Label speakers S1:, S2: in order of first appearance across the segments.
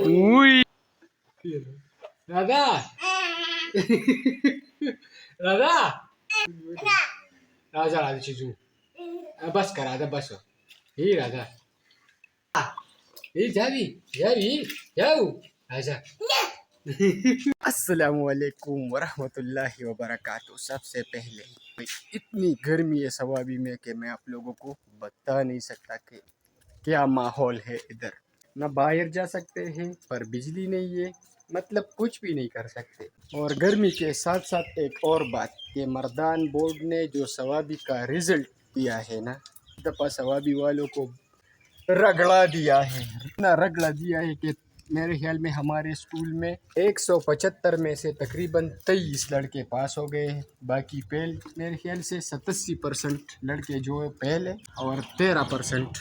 S1: Uy. Radha. Radha. Raja Radha Chizu. बस करा था बस ही राधा ये जावी जावी जाओ आजा। अस्सलामु अलैकुम वरहमतुल्लाहि वबरकातुहू। सबसे पहले इतनी गर्मी है सवाबी में कि मैं आप लोगों को बता नहीं सकता कि क्या माहौल है इधर। ना बाहर जा सकते हैं पर बिजली नहीं है, मतलब कुछ भी नहीं कर सकते। और गर्मी के साथ साथ एक और बात कि मर्दान बोर्ड ने जो सवाबी का रिज़ल्ट दिया है ना, दफ़ा सवाबी वालों को रगड़ा दिया है, इतना रगड़ा दिया है कि मेरे ख्याल में हमारे स्कूल में 175 में से तकरीबन 23 लड़के पास हो गए हैं। बाकी फेल मेरे ख्याल से 87% लड़के जो है फेल है और 13%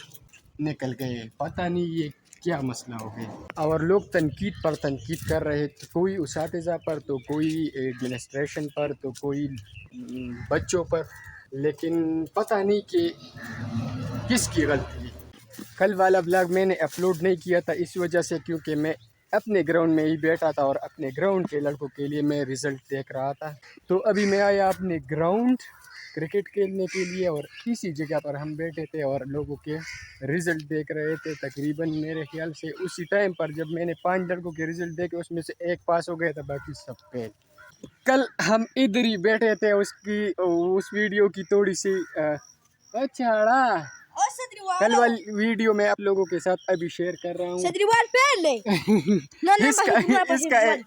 S1: निकल गए। पता नहीं ये क्या मसला हो गया। और लोग तनकीद पर तनकीद कर रहे थे, कोई उसातिज़ा पर तो कोई एडमिनिस्ट्रेशन पर तो कोई बच्चों पर, लेकिन पता नहीं कि किसकी गलती है। कल वाला ब्लॉग मैंने अपलोड नहीं किया था इस वजह से क्योंकि मैं अपने ग्राउंड में ही बैठा था और अपने ग्राउंड के लड़कों के लिए मैं रिज़ल्ट देख रहा था। तो अभी मैं आया अपने ग्राउंड क्रिकेट खेलने के लिए और इसी जगह पर हम बैठे थे और लोगों के रिज़ल्ट देख रहे थे। तकरीबन मेरे ख्याल से उसी टाइम पर जब मैंने 5 लड़कों के रिज़ल्ट देखे उसमें से एक पास हो गया था, बाकी सब फेल। कल हम इधर ही बैठे थे, उस वीडियो की थोड़ी सी अच्छा कल वाली वीडियो मैं आप लोगों के साथ अभी शेयर कर रहा हूँ।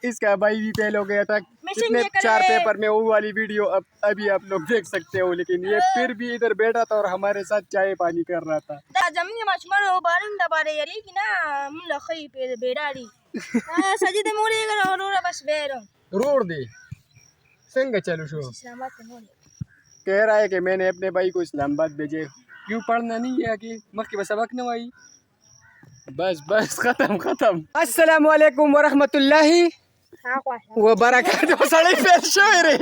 S1: इसका भाई भी फेल हो गया था कितने 4 पेपर में, वो वाली वीडियो अभी आप लोग देख सकते हो। लेकिन ये फिर भी इधर बैठा था और हमारे साथ चाय पानी कर रहा था। रोड दे संग चलो शो कह रहा है कि मैंने अपने भाई को इस्लामाबाद भेजे, क्यों पढ़ना नहीं है कि मक्की बस सबक न भाई। बस खत्म। अस्सलाम वालेकुम वरहमतुल्लाहि वबरकातुहू। सड़ी फेल शोरे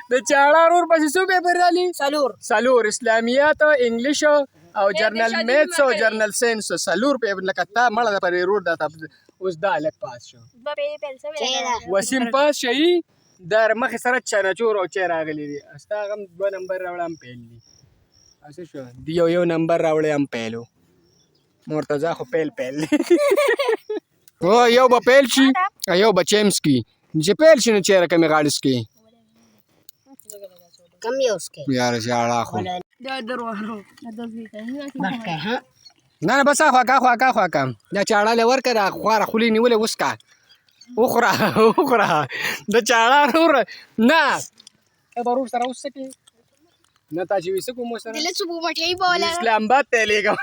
S1: तो चाड़ा और बस सो पेपर डाली सलूर इस्लामियात इंग्लिश और जर्नल मैथ्स और जर्नल साइंस सलूर पेपर लगता मड़ा पर रोड दाता उस दालक पास शो वसीम पास शई दर मख सरच चना चोरो चेरा गली अस्तागम 2 नंबर रावळम पेली असं शो दियो यो नंबर रावळे हम पेलो मोर्तजा खो पेल ओ यो बा पेलची यो बा चेम्सकी जे पेलची न चेरा कमी गाडसकी कम उसके यार जाड़ा खो ना बस खवा काम या चाड़ा ले वर करा खवारा खुली नि वले उसका उखरा द चाड़ा रूर ना बरूर सरा उसके ना ताजी विसको मोसरा दिले सुबह मटियाई बोला इस्लामाबाद तेलेगा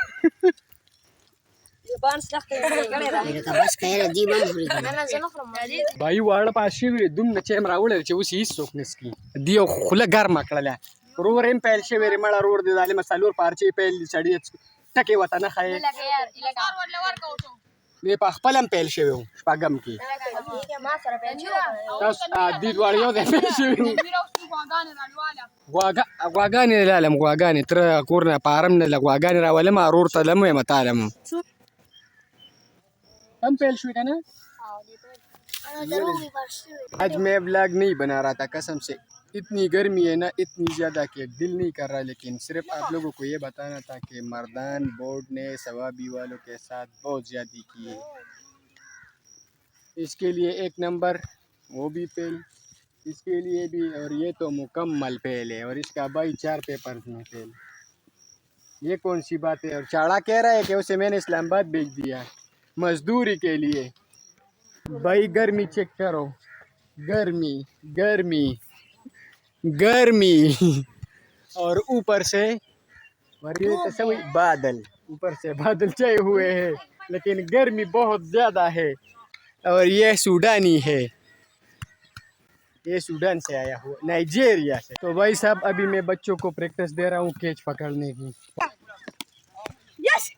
S1: भाई वाड़ पाशी दुम नचे मरावळे चे उसी सोकनेसकी दियो खुला गार माकळल्या रोवर एम पेलशे वेरे मला रोड दे झाले मसालूर पारची पेल चढी टके वता ना खाए ये पखपलम पेलशे हो पागम की तस दीद वाळियो दे पेलशे वागाने लालम वागाने तर कोरना पारम ने वागाने रावले मा रोड तलम ये मतालम हम पेलशे का ना। आज मैं व्लॉग नहीं बना रहा था कसम से, इतनी गर्मी है ना इतनी ज़्यादा कि दिल नहीं कर रहा, लेकिन सिर्फ आप लोगों को ये बताना था कि मर्दान बोर्ड ने सवाबी वालों के साथ बहुत ज़्यादा की है। इसके लिए 1 नंबर वो भी फेल, इसके लिए भी, और ये तो मुकम्मल फेल है और इसका भाई 4 पेपर में फेल। ये कौन सी बात है। और चाड़ा कह रहा है कि उसे मैंने इस्लामाबाद भेज दिया मजदूरी के लिए। भाई गर्मी चेक करो, गर्मी और ऊपर से बादल, ऊपर से बादल छाए हुए हैं, लेकिन गर्मी बहुत ज़्यादा है। और ये सूडानी है, ये सूडान से आया हुआ, नाइजीरिया से। तो भाई साहब अभी मैं बच्चों को प्रैक्टिस दे रहा हूँ कैच पकड़ने की। यस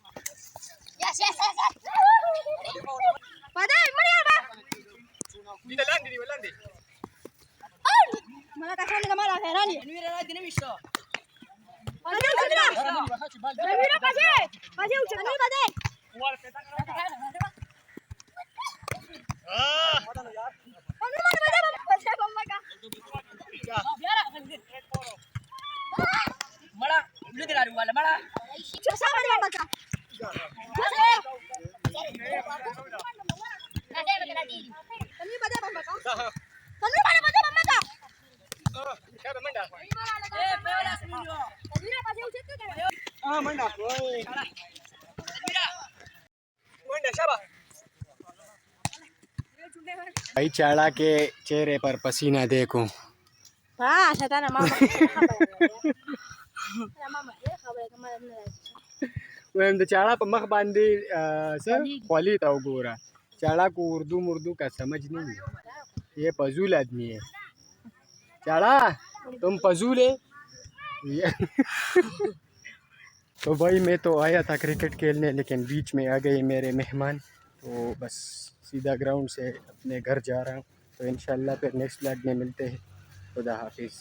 S1: भाई चाड़ा के चेहरे पर पसीना देखो। वह तो चाड़ा पर मख बांधी सर खोली था गोरा। चाड़ा को उर्दू मुर्दू का समझ नहीं है, ये फजूल आदमी है। चाड़ा तुम फजूल है। तो भाई मैं तो आया था क्रिकेट खेलने, लेकिन बीच में आ गए मेरे मेहमान, तो बस सीधा ग्राउंड से अपने घर जा रहा हूँ। तो इंशाल्लाह फिर नेक्स्ट व्लॉग में मिलते हैं। खुदा हाफिज़।